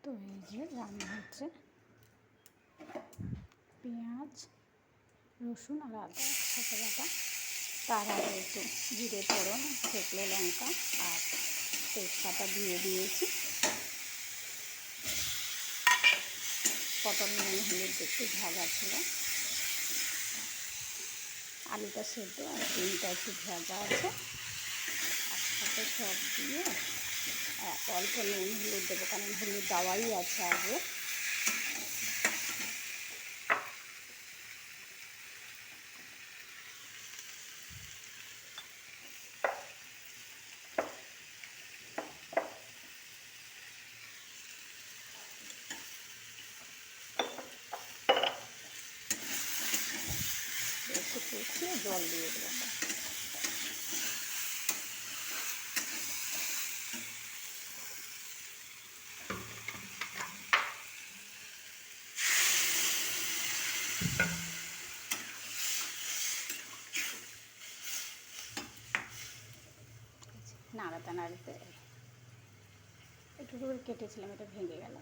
তো এই যে রান্না হচ্ছে পেঁয়াজ রসুন আর আদা একসাথে বাটা। তার আগে একটু জিরে ফোড়ন, শুকনো লঙ্কা আর তেজপাতা দিয়ে দিয়েছি। পটল নুন হলুদ একটু ভাজা ছিল, আলুটা সেদ্ধ আর ডিমটা একটু ভাজা আছে। একসাথে সব দিয়ে অল্প নুন হলুদ দেবো, কারণ হলুদ দেওয়াই আছে আগে। একটু কষিয়ে জল দিয়ে দেবো। নাড়াতে নাড়াতে একটু করে কেটেছিলাম, এটা ভেঙে গেল।